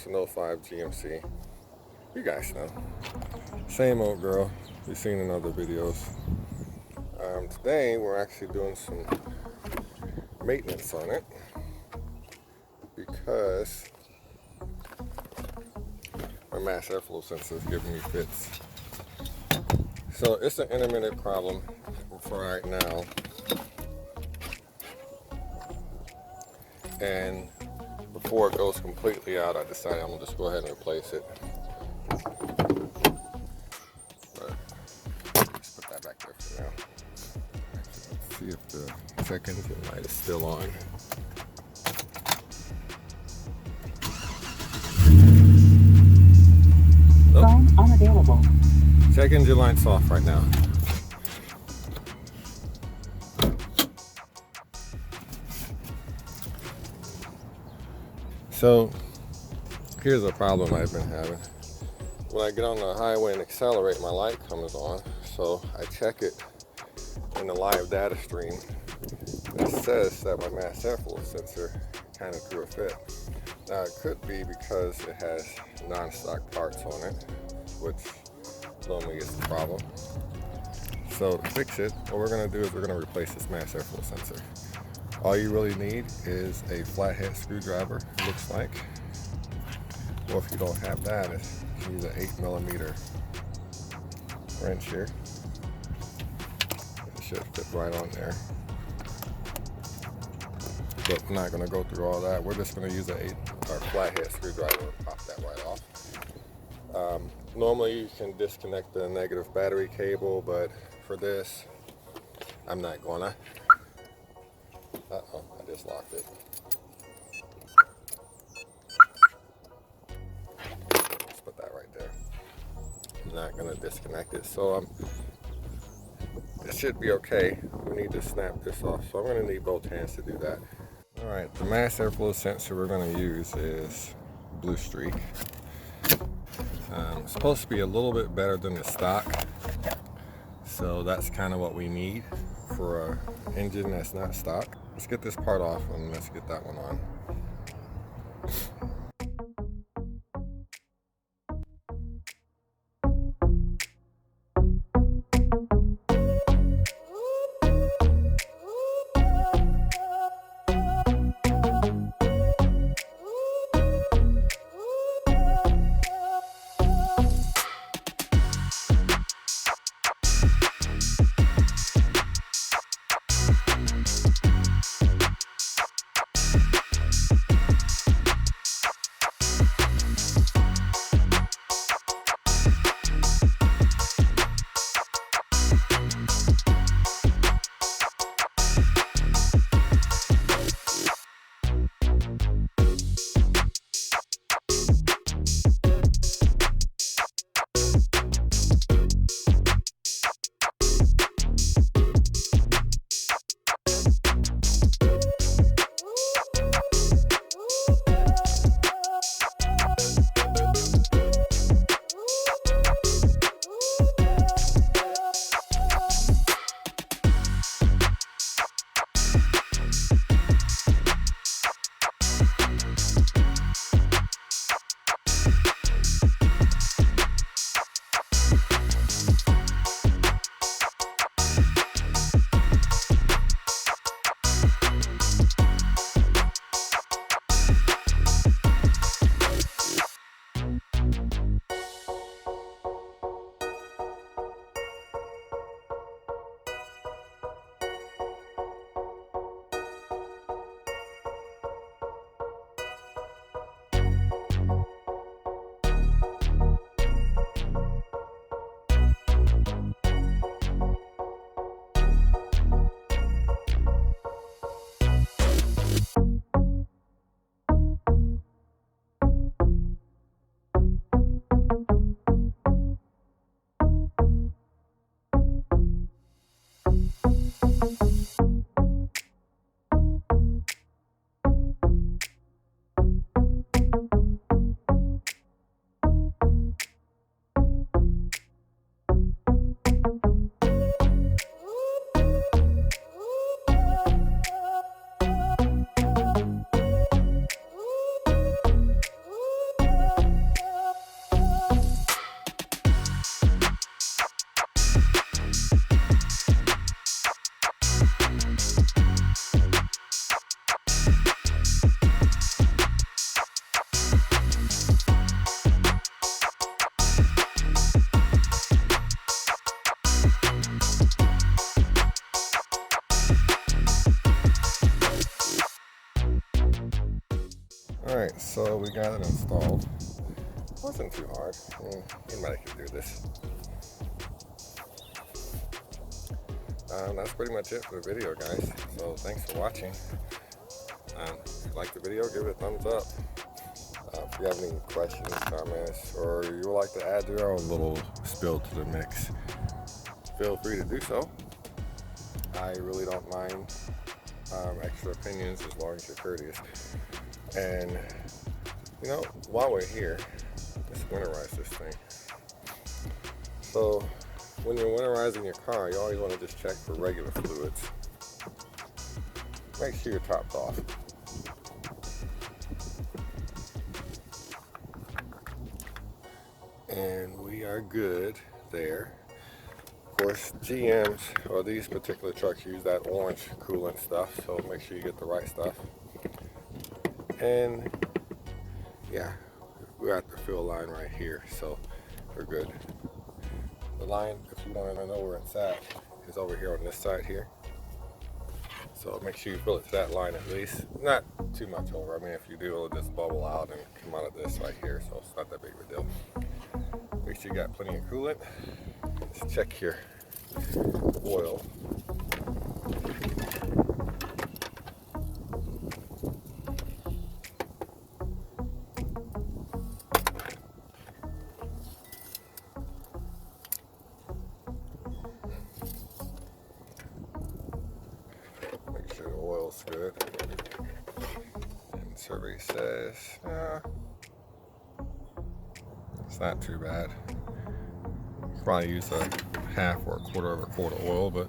an 05 GMC. You guys know. Same old girl you've seen in other videos. Today we're actually doing some maintenance on it because my Mass Air Fow sensor is giving me fits. So it's an intermittent problem for right now. And before it goes completely out, I decided I'm gonna just go ahead and replace it. But let's put that back there for now. Let's see if the check engine light is still on. Phone unavailable. Check engine light's off right now. So here's a problem I've been having. When I get on the highway and accelerate, my light comes on. So I check it in the live data stream. It says that my Mass Air Fow sensor kind of threw a fit. Now it could be because it has non-stock parts on it, which normally is the problem. So to fix it, what we're going to do is we're going to replace this Mass Air Fow sensor. All you really need is a flathead screwdriver, it looks like. Or if you don't have that, you can use an 8mm wrench here. It should fit right on there. But we're not going to go through all that. We're just going to use a flathead screwdriver and pop that right off. Normally you can disconnect the negative battery cable, but for this, I'm not gonna. Uh-oh, I just locked it. Let's put that right there. I'm not gonna disconnect it, so it should be okay. We need to snap this off, so I'm gonna need both hands to do that. All right, the Mass Air Fow sensor we're gonna use is Blue Streak. It's supposed to be a little bit better than the stock, so that's kind of what we need for an engine that's not stock. Let's get this part off and let's get that one on. So we got it installed. It wasn't too hard. Anybody can do this. That's pretty much it for the video, guys. So thanks for watching. If you like the video, give it a thumbs up. If you have any questions, comments, or you would like to add your own little spill to the mix, feel free to do so. I really don't mind extra opinions as long as you're courteous. And you know, while we're here, let's winterize this thing. So when you're winterizing your car, you always want to just check for regular fluids. Make sure your top's off. And we are good there. Of course, GMs or these particular trucks use that orange coolant stuff, so make sure you get the right stuff. And yeah, we're at the fill line right here, so we're good. The line, if you want to know where it's at, is over here on this side here. So make sure you fill it to that line at least. Not too much over. I mean, if you do, it'll just bubble out and come out of this right here, so it's not that big of a deal. Make sure you got plenty of coolant. Let's check your oil. Make sure the oil's good. And survey says, it's not too bad. Probably use a half or a quarter of a quart of oil, but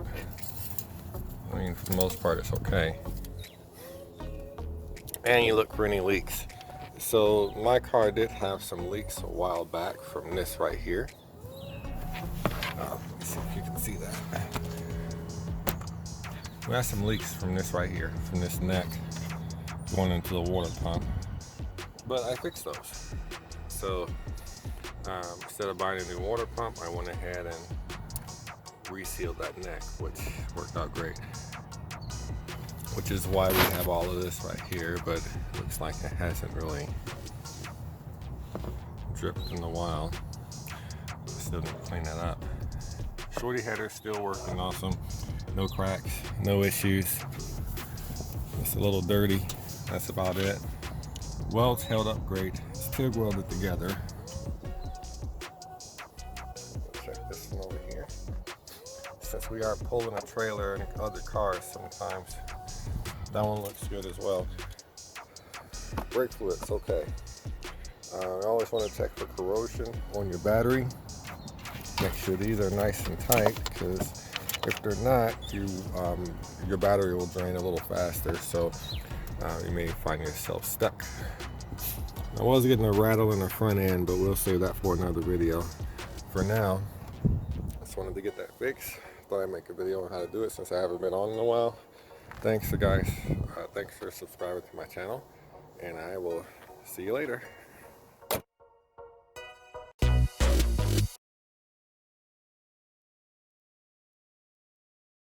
I mean, for the most part, it's okay. And you look for any leaks. So my car did have some leaks a while back from this right here. Let me see if you can see that. We had some leaks from this right here, from this neck going into the water pump, but I fixed those. So instead of buying a new water pump, I went ahead and resealed that neck, which worked out great. Which is why we have all of this right here, but it looks like it hasn't really dripped in a while. Still need to clean that up. Shorty header still working awesome. No cracks, no issues. It's a little dirty, that's about it. Welds held up great. It's TIG welded together. Check this one over here. Since we are pulling a trailer and other cars sometimes, that one looks good as well. Brake fluid's okay. I always want to check for corrosion on your battery. Make sure these are nice and tight, because if they're not, your battery will drain a little faster, so you may find yourself stuck. I was getting a rattle in the front end, but we'll save that for another video. For now, just wanted to get that fixed. Thought I'd make a video on how to do it since I haven't been on in a while. Thanks guys. Thanks for subscribing to my channel, and I will see you later.